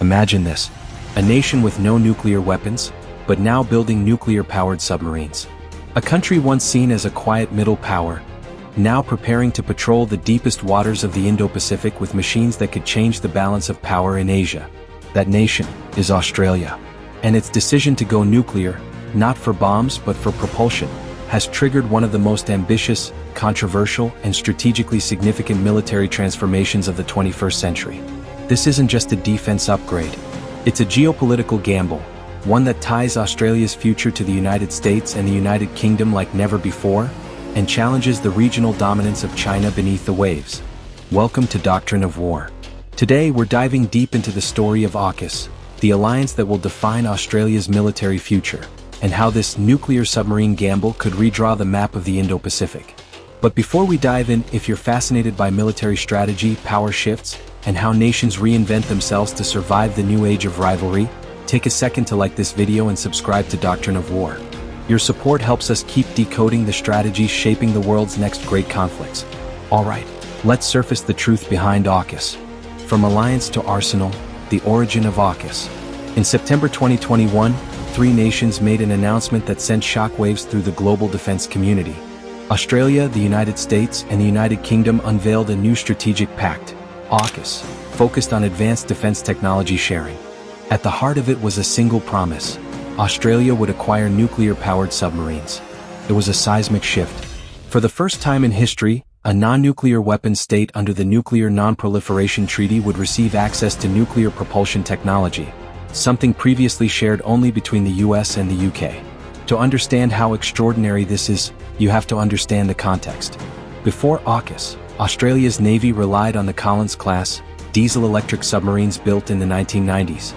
Imagine this: a nation with no nuclear weapons, but now building nuclear-powered submarines. A country once seen as a quiet middle power, now preparing to patrol the deepest waters of the Indo-Pacific with machines that could change the balance of power in Asia. That nation is Australia. And its decision to go nuclear, not for bombs but for propulsion, has triggered one of the most ambitious, controversial, and strategically significant military transformations of the 21st century. This isn't just a defense upgrade. It's a geopolitical gamble, one that ties Australia's future to the United States and the United Kingdom like never before, and challenges the regional dominance of China beneath the waves. Welcome to Doctrine of War. Today we're diving deep into the story of AUKUS, the alliance that will define Australia's military future, and how this nuclear submarine gamble could redraw the map of the Indo-Pacific. But before we dive in, if you're fascinated by military strategy, power shifts, and how nations reinvent themselves to survive the new age of rivalry, take a second to like this video and subscribe to Doctrine of War. Your support helps us keep decoding the strategies shaping the world's next great conflicts. Alright, let's surface the truth behind AUKUS. From alliance to arsenal, the origin of AUKUS. In September 2021, three nations made an announcement that sent shockwaves through the global defense community. Australia, the United States, and the United Kingdom unveiled a new strategic pact, AUKUS, focused on advanced defense technology sharing. At the heart of it was a single promise: Australia would acquire nuclear-powered submarines. It was a seismic shift. For the first time in history, a non-nuclear weapons state under the Nuclear Non-Proliferation Treaty would receive access to nuclear propulsion technology, something previously shared only between the US and the UK. To understand how extraordinary this is, you have to understand the context. Before AUKUS, Australia's Navy relied on the Collins-class, diesel-electric submarines built in the 1990s.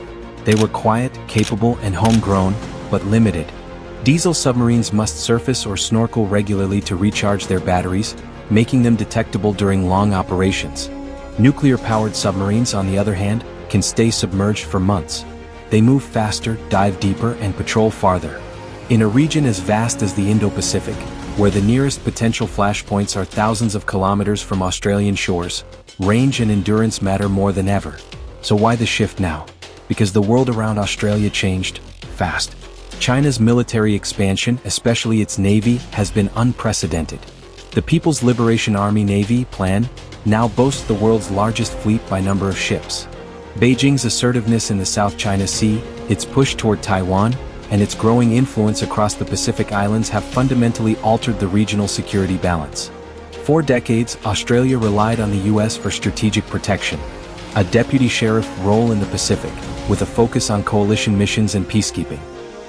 They were quiet, capable, and homegrown, but limited. Diesel submarines must surface or snorkel regularly to recharge their batteries, making them detectable during long operations. Nuclear-powered submarines, on the other hand, can stay submerged for months. They move faster, dive deeper, and patrol farther. In a region as vast as the Indo-Pacific, where the nearest potential flashpoints are thousands of kilometers from Australian shores, range and endurance matter more than ever. So why the shift now? Because the world around Australia changed fast. China's military expansion, especially its navy, has been unprecedented. The People's Liberation Army Navy plan now boasts the world's largest fleet by number of ships. Beijing's assertiveness in the South China Sea, its push toward Taiwan, and its growing influence across the Pacific Islands have fundamentally altered the regional security balance. For decades, Australia relied on the US for strategic protection, a deputy sheriff role in the Pacific, with a focus on coalition missions and peacekeeping.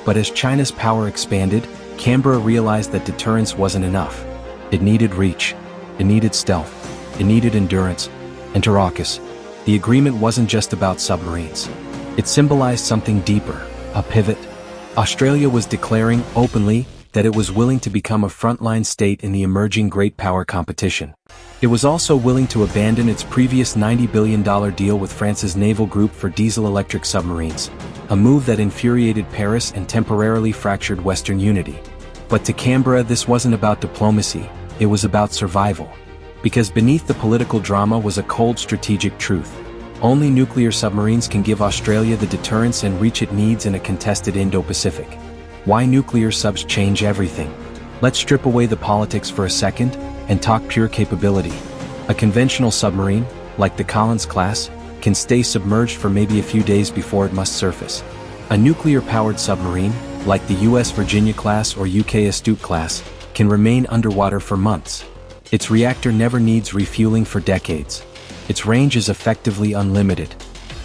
But as China's power expanded, Canberra realized that deterrence wasn't enough. It needed reach, it needed stealth, it needed endurance. Enter AUKUS. The agreement wasn't just about submarines. It symbolized something deeper, a pivot. Australia was declaring openly that it was willing to become a frontline state in the emerging great power competition. It was also willing to abandon its previous $90 billion deal with France's naval group for diesel-electric submarines, a move that infuriated Paris and temporarily fractured Western unity. But to Canberra, this wasn't about diplomacy, it was about survival. Because beneath the political drama was a cold strategic truth. Only nuclear submarines can give Australia the deterrence and reach it needs in a contested Indo-Pacific. Why nuclear subs change everything? Let's strip away the politics for a second and talk pure capability. A conventional submarine, like the Collins class, can stay submerged for maybe a few days before it must surface. A nuclear-powered submarine, like the US Virginia class or UK Astute class, can remain underwater for months. Its reactor never needs refueling for decades. Its range is effectively unlimited.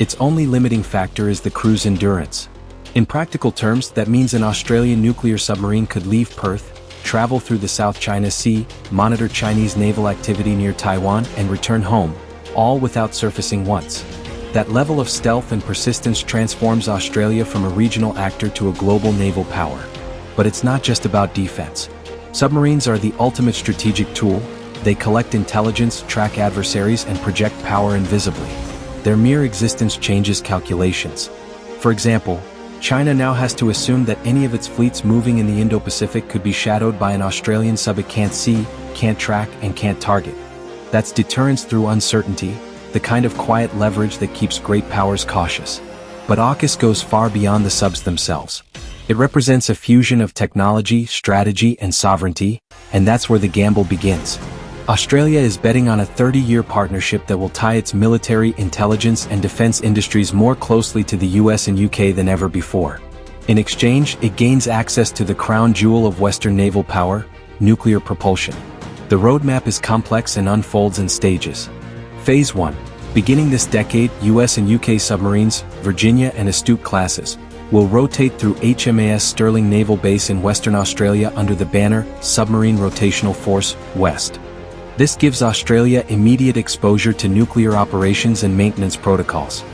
Its only limiting factor is the crew's endurance. In practical terms, that means an Australian nuclear submarine could leave Perth, travel through the South China Sea, monitor Chinese naval activity near Taiwan, and return home, all without surfacing once. That level of stealth and persistence transforms Australia from a regional actor to a global naval power. But it's not just about defense. Submarines are the ultimate strategic tool. They collect intelligence, track adversaries, and project power invisibly. Their mere existence changes calculations. For example, China now has to assume that any of its fleets moving in the Indo-Pacific could be shadowed by an Australian sub it can't see, can't track, and can't target. That's deterrence through uncertainty, the kind of quiet leverage that keeps great powers cautious. But AUKUS goes far beyond the subs themselves. It represents a fusion of technology, strategy, and sovereignty, and that's where the gamble begins. Australia is betting on a 30-year partnership that will tie its military, intelligence, and defense industries more closely to the US and UK than ever before. In exchange, it gains access to the crown jewel of Western naval power, nuclear propulsion. The roadmap is complex and unfolds in stages. Phase 1. Beginning this decade, US and UK submarines, Virginia and Astute classes, will rotate through HMAS Stirling Naval Base in Western Australia under the banner Submarine Rotational Force, West. This gives Australia immediate exposure to nuclear operations and maintenance protocols.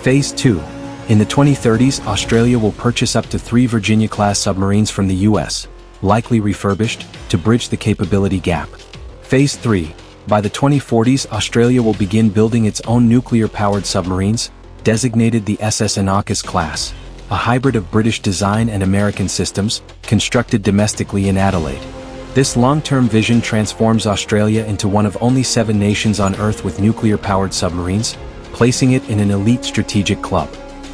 Phase 2. In the 2030s, Australia will purchase up to 3 Virginia-class submarines from the US, likely refurbished, to bridge the capability gap. Phase 3. By the 2040s, Australia will begin building its own nuclear-powered submarines, designated the SSN-AUKUS class, a hybrid of British design and American systems, constructed domestically in Adelaide. This long-term vision transforms Australia into one of only 7 nations on Earth with nuclear-powered submarines, placing it in an elite strategic club.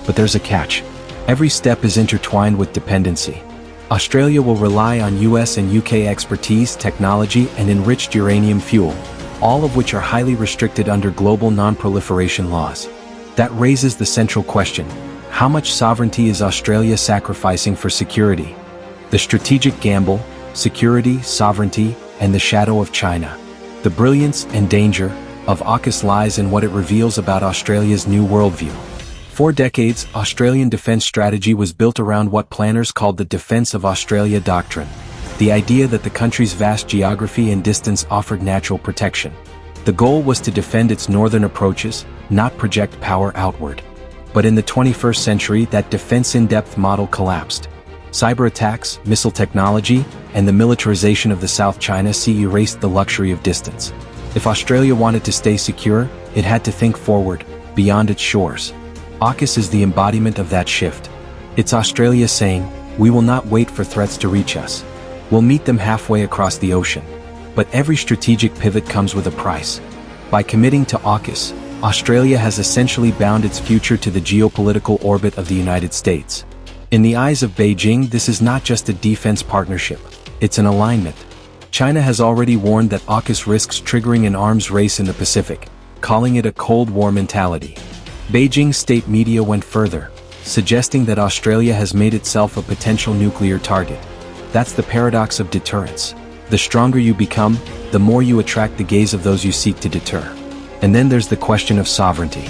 But there's a catch. Every step is intertwined with dependency. Australia will rely on US and UK expertise, technology, and enriched uranium fuel, all of which are highly restricted under global non-proliferation laws. That raises the central question: how much sovereignty is Australia sacrificing for security? The strategic gamble, security, sovereignty, and the shadow of China. The brilliance and danger of AUKUS lies in what it reveals about Australia's new worldview. For decades, Australian defence strategy was built around what planners called the Defence of Australia Doctrine. The idea that the country's vast geography and distance offered natural protection. The goal was to defend its northern approaches, not project power outward. But in the 21st century, that defense in-depth model collapsed. Cyber attacks, missile technology, and the militarization of the South China Sea erased the luxury of distance. If Australia wanted to stay secure, it had to think forward, beyond its shores. AUKUS is the embodiment of that shift. It's Australia saying, we will not wait for threats to reach us. We'll meet them halfway across the ocean. But every strategic pivot comes with a price. By committing to AUKUS, Australia has essentially bound its future to the geopolitical orbit of the United States. In the eyes of Beijing, this is not just a defense partnership, it's an alignment. China has already warned that AUKUS risks triggering an arms race in the Pacific, calling it a Cold War mentality. Beijing's state media went further, suggesting that Australia has made itself a potential nuclear target. That's the paradox of deterrence. The stronger you become, the more you attract the gaze of those you seek to deter. And then there's the question of sovereignty.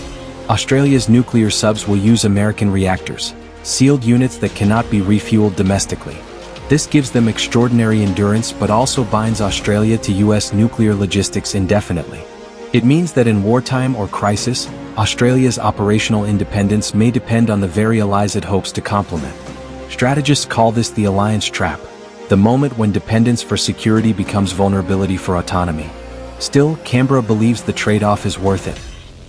Australia's nuclear subs will use American reactors, sealed units that cannot be refueled domestically. This gives them extraordinary endurance but also binds Australia to US nuclear logistics indefinitely. It means that in wartime or crisis, Australia's operational independence may depend on the very allies it hopes to complement. Strategists call this the alliance trap, the moment when dependence for security becomes vulnerability for autonomy. Still, Canberra believes the trade-off is worth it.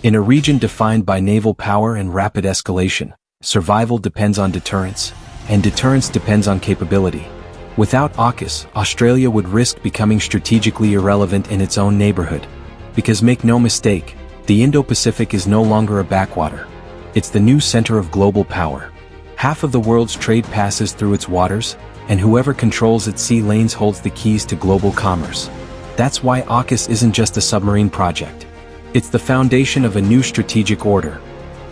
In a region defined by naval power and rapid escalation, survival depends on deterrence, and deterrence depends on capability. Without AUKUS, Australia would risk becoming strategically irrelevant in its own neighborhood. Because make no mistake, the Indo-Pacific is no longer a backwater. It's the new center of global power. Half of the world's trade passes through its waters, and whoever controls its sea lanes holds the keys to global commerce. That's why AUKUS isn't just a submarine project. It's the foundation of a new strategic order.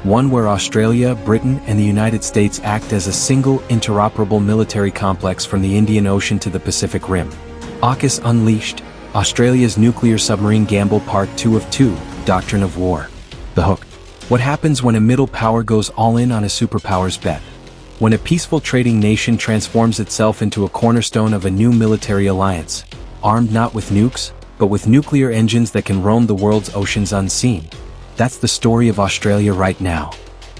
One where Australia, Britain, and the United States act as a single, interoperable military complex from the Indian Ocean to the Pacific Rim. AUKUS Unleashed, Australia's Nuclear Submarine Gamble Part 2 of 2, Doctrine of War. The hook. What happens when a middle power goes all in on a superpower's bet? When a peaceful trading nation transforms itself into a cornerstone of a new military alliance, armed not with nukes, but with nuclear engines that can roam the world's oceans unseen. That's the story of Australia right now.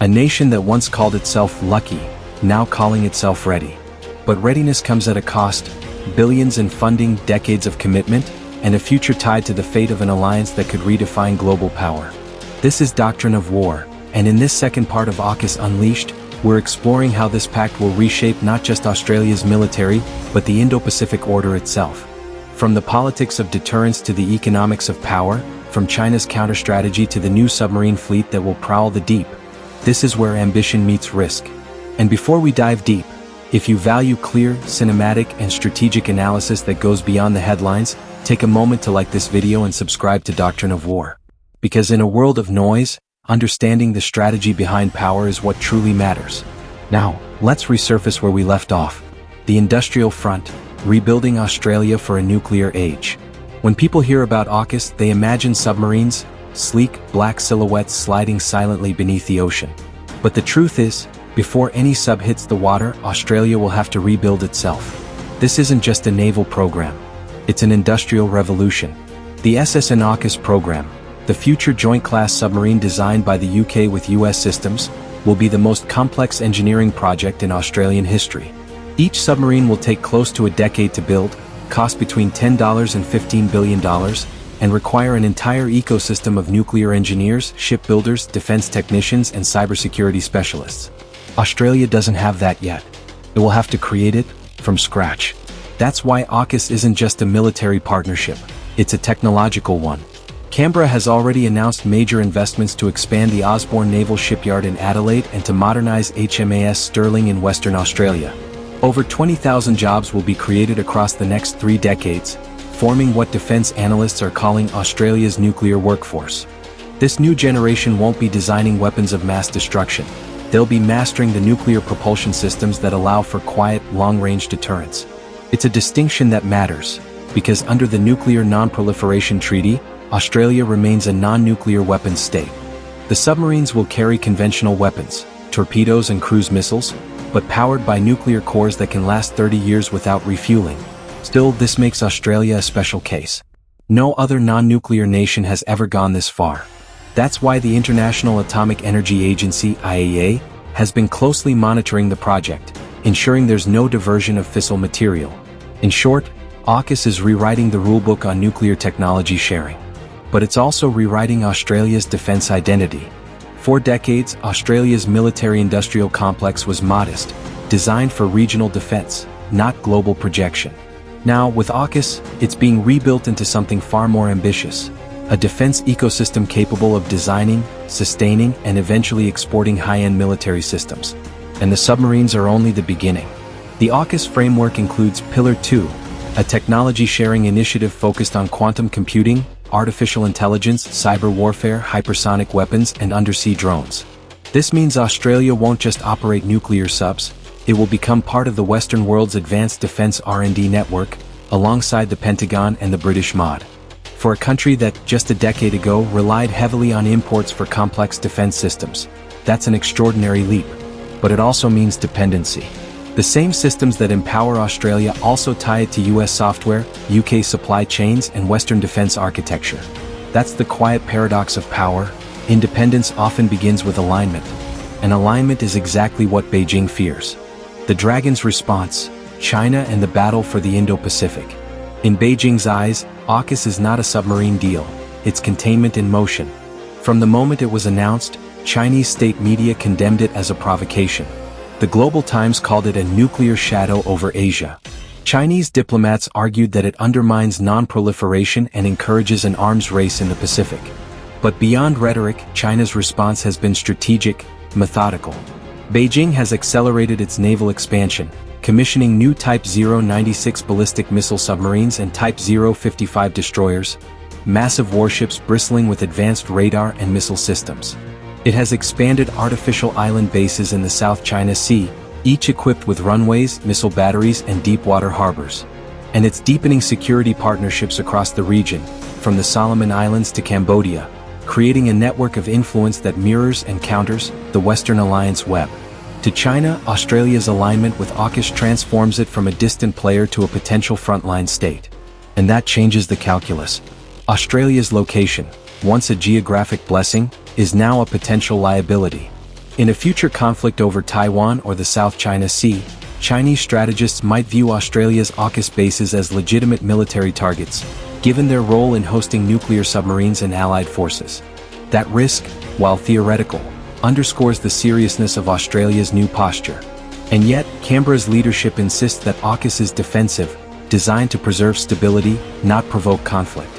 A nation that once called itself lucky, now calling itself ready. But readiness comes at a cost: billions in funding, decades of commitment, and a future tied to the fate of an alliance that could redefine global power. This is Doctrine of War, and in this second part of AUKUS Unleashed, we're exploring how this pact will reshape not just Australia's military, but the Indo-Pacific order itself. From the politics of deterrence to the economics of power, from China's counterstrategy to the new submarine fleet that will prowl the deep, This is where ambition meets risk. And before we dive deep, if you value clear, cinematic, and strategic analysis that goes beyond the headlines, take a moment to like this video and subscribe to Doctrine of War. Because in a world of noise, understanding the strategy behind power is what truly matters. Now, let's resurface where we left off. The industrial front, rebuilding Australia for a nuclear age. When people hear about AUKUS, they imagine submarines, sleek, black silhouettes sliding silently beneath the ocean. But the truth is, before any sub hits the water, Australia will have to rebuild itself. This isn't just a naval program. It's an industrial revolution. The SSN-AUKUS program, the future joint-class submarine designed by the UK with US systems, will be the most complex engineering project in Australian history. Each submarine will take close to a decade to build, cost between $10 and $15 billion, and require an entire ecosystem of nuclear engineers, shipbuilders, defense technicians, and cybersecurity specialists. Australia doesn't have that yet. It will have to create it from scratch. That's why AUKUS isn't just a military partnership, it's a technological one. Canberra has already announced major investments to expand the Osborne Naval Shipyard in Adelaide and to modernize HMAS Stirling in Western Australia. Over 20,000 jobs will be created across the next 3 decades, forming what defense analysts are calling Australia's nuclear workforce. This new generation won't be designing weapons of mass destruction. They'll be mastering the nuclear propulsion systems that allow for quiet, long-range deterrence. It's a distinction that matters, because under the Nuclear Non-Proliferation Treaty, Australia remains a non-nuclear weapons state. The submarines will carry conventional weapons, torpedoes and cruise missiles, but powered by nuclear cores that can last 30 years without refueling. Still, this makes Australia a special case. No other non-nuclear nation has ever gone this far. That's why the International Atomic Energy Agency, IAEA, has been closely monitoring the project, ensuring there's no diversion of fissile material. In short, AUKUS is rewriting the rulebook on nuclear technology sharing. But it's also rewriting Australia's defense identity. For decades, Australia's military-industrial complex was modest, designed for regional defense, not global projection. Now, with AUKUS, it's being rebuilt into something far more ambitious. A defense ecosystem capable of designing, sustaining, and eventually exporting high-end military systems. And the submarines are only the beginning. The AUKUS framework includes Pillar 2, a technology-sharing initiative focused on quantum computing, artificial intelligence, cyber warfare, hypersonic weapons, and undersea drones. This means Australia won't just operate nuclear subs, it will become part of the Western world's advanced defense R&D network, alongside the Pentagon and the British MOD. For a country that, just a decade ago, relied heavily on imports for complex defense systems, that's an extraordinary leap. But it also means dependency. The same systems that empower Australia also tie it to US software, UK supply chains, and Western defense architecture. That's the quiet paradox of power. Independence often begins with alignment. And alignment is exactly what Beijing fears. The Dragon's response, China and the battle for the Indo-Pacific. In Beijing's eyes, AUKUS is not a submarine deal, it's containment in motion. From the moment it was announced, Chinese state media condemned it as a provocation. The Global Times called it a nuclear shadow over Asia. Chinese diplomats argued that it undermines non-proliferation and encourages an arms race in the Pacific. But beyond rhetoric, China's response has been strategic, methodical. Beijing has accelerated its naval expansion, commissioning new Type 096 ballistic missile submarines and Type 055 destroyers, massive warships bristling with advanced radar and missile systems. It has expanded artificial island bases in the South China Sea, each equipped with runways, missile batteries, and deep-water harbors. And it's deepening security partnerships across the region, from the Solomon Islands to Cambodia, creating a network of influence that mirrors and counters the Western Alliance web. To China, Australia's alignment with AUKUS transforms it from a distant player to a potential frontline state. And that changes the calculus. Australia's location, once a geographic blessing, is now a potential liability. In a future conflict over Taiwan or the South China Sea, Chinese strategists might view Australia's AUKUS bases as legitimate military targets, given their role in hosting nuclear submarines and allied forces. That risk, while theoretical, underscores the seriousness of Australia's new posture. And yet, Canberra's leadership insists that AUKUS is defensive, designed to preserve stability, not provoke conflict.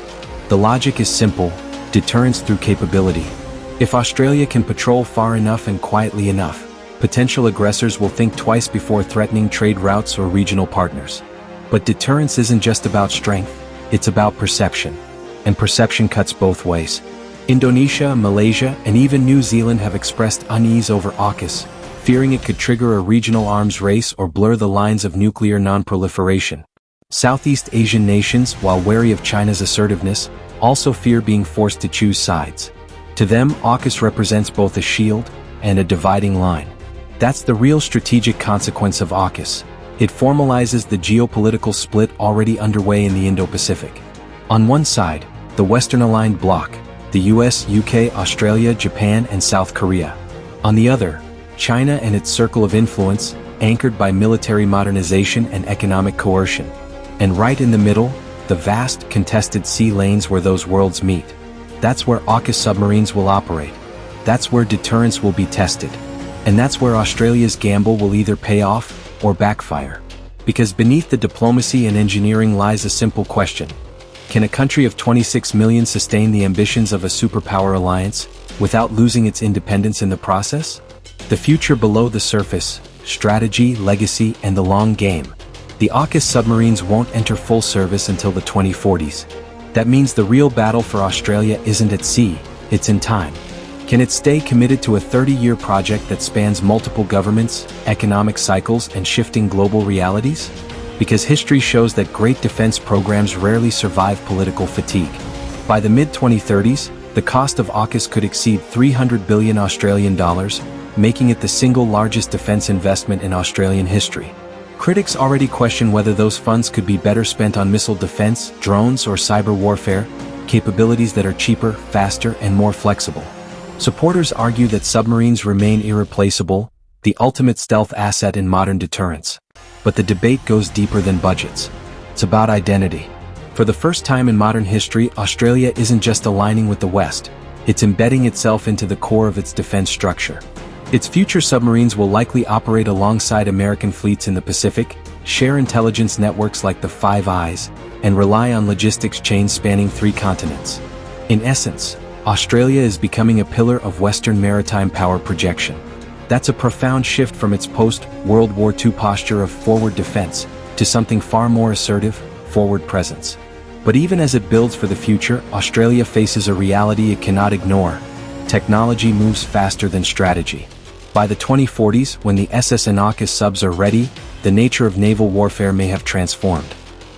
The logic is simple: deterrence through capability. If Australia can patrol far enough and quietly enough, potential aggressors will think twice before threatening trade routes or regional partners. But deterrence isn't just about strength, it's about perception. And perception cuts both ways. Indonesia, Malaysia, and even New Zealand have expressed unease over AUKUS, fearing it could trigger a regional arms race or blur the lines of nuclear non-proliferation. Southeast Asian nations, while wary of China's assertiveness, also fear being forced to choose sides. To them, AUKUS represents both a shield and a dividing line. That's the real strategic consequence of AUKUS. It formalizes the geopolitical split already underway in the Indo-Pacific. On one side, the Western-aligned bloc, the US, UK, Australia, Japan, and South Korea. On the other, China and its circle of influence, anchored by military modernization and economic coercion. And right in the middle, the vast, contested sea lanes where those worlds meet. That's where AUKUS submarines will operate. That's where deterrence will be tested. And that's where Australia's gamble will either pay off or backfire. Because beneath the diplomacy and engineering lies a simple question. Can a country of 26 million sustain the ambitions of a superpower alliance, without losing its independence in the process? The future below the surface, strategy, legacy, and the long game. The AUKUS submarines won't enter full service until the 2040s. That means the real battle for Australia isn't at sea, it's in time. Can it stay committed to a 30-year project that spans multiple governments, economic cycles, and shifting global realities? Because history shows that great defense programs rarely survive political fatigue. By the mid-2030s, the cost of AUKUS could exceed 300 billion Australian dollars, making it the single largest defense investment in Australian history. Critics already question whether those funds could be better spent on missile defense, drones, or cyber warfare, capabilities that are cheaper, faster, and more flexible. Supporters argue that submarines remain irreplaceable, the ultimate stealth asset in modern deterrence. But the debate goes deeper than budgets. It's about identity. For the first time in modern history, Australia isn't just aligning with the West, it's embedding itself into the core of its defense structure. Its future submarines will likely operate alongside American fleets in the Pacific, share intelligence networks like the Five Eyes, and rely on logistics chains spanning 3 continents. In essence, Australia is becoming a pillar of Western maritime power projection. That's a profound shift from its post-World War II posture of forward defense to something far more assertive, forward presence. But even as it builds for the future, Australia faces a reality it cannot ignore. Technology moves faster than strategy. By the 2040s, when the SSN-AUKUS subs are ready, the nature of naval warfare may have transformed.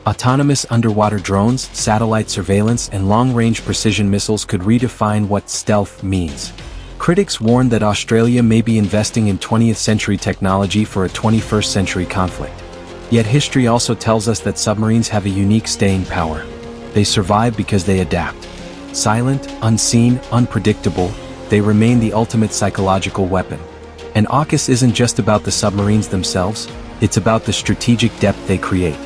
Autonomous underwater drones, satellite surveillance, and long-range precision missiles could redefine what stealth means. Critics warn that Australia may be investing in 20th-century technology for a 21st-century conflict. Yet history also tells us that submarines have a unique staying power. They survive because they adapt. Silent, unseen, unpredictable, they remain the ultimate psychological weapon. And AUKUS isn't just about the submarines themselves, it's about the strategic depth they create.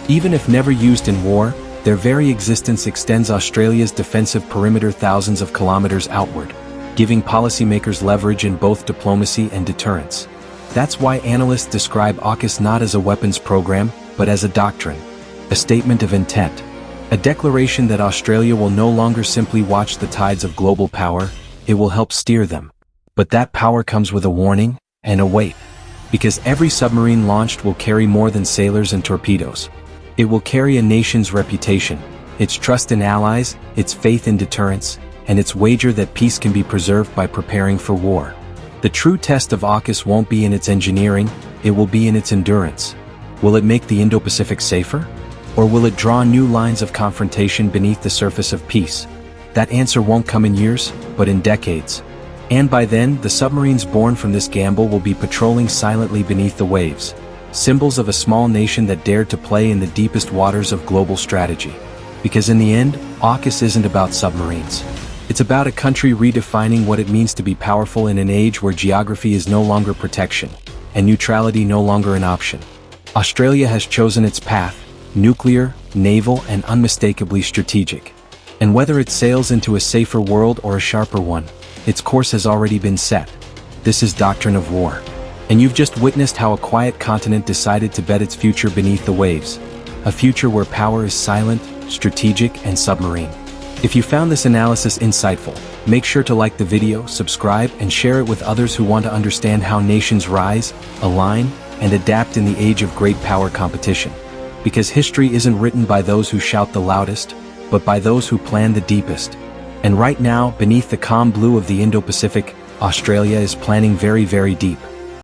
Even if never used in war, their very existence extends Australia's defensive perimeter thousands of kilometers outward, giving policymakers leverage in both diplomacy and deterrence. That's why analysts describe AUKUS not as a weapons program, but as a doctrine, a statement of intent, a declaration that Australia will no longer simply watch the tides of global power, it will help steer them. But that power comes with a warning and a weight. Because every submarine launched will carry more than sailors and torpedoes. It will carry a nation's reputation, its trust in allies, its faith in deterrence, and its wager that peace can be preserved by preparing for war. The true test of AUKUS won't be in its engineering, it will be in its endurance. Will it make the Indo-Pacific safer? Or will it draw new lines of confrontation beneath the surface of peace? That answer won't come in years, but in decades. And by then, the submarines born from this gamble will be patrolling silently beneath the waves. Symbols of a small nation that dared to play in the deepest waters of global strategy. Because in the end, AUKUS isn't about submarines. It's about a country redefining what it means to be powerful in an age where geography is no longer protection, and neutrality no longer an option. Australia has chosen its path, nuclear, naval, and unmistakably strategic. And whether it sails into a safer world or a sharper one, its course has already been set. This is Doctrine of War. And you've just witnessed how a quiet continent decided to bet its future beneath the waves. A future where power is silent, strategic, and submarine. If you found this analysis insightful, make sure to like the video, subscribe, and share it with others who want to understand how nations rise, align, and adapt in the age of great power competition. Because history isn't written by those who shout the loudest, but by those who plan the deepest. And right now, beneath the calm blue of the Indo-Pacific, Australia is planning very, very deep.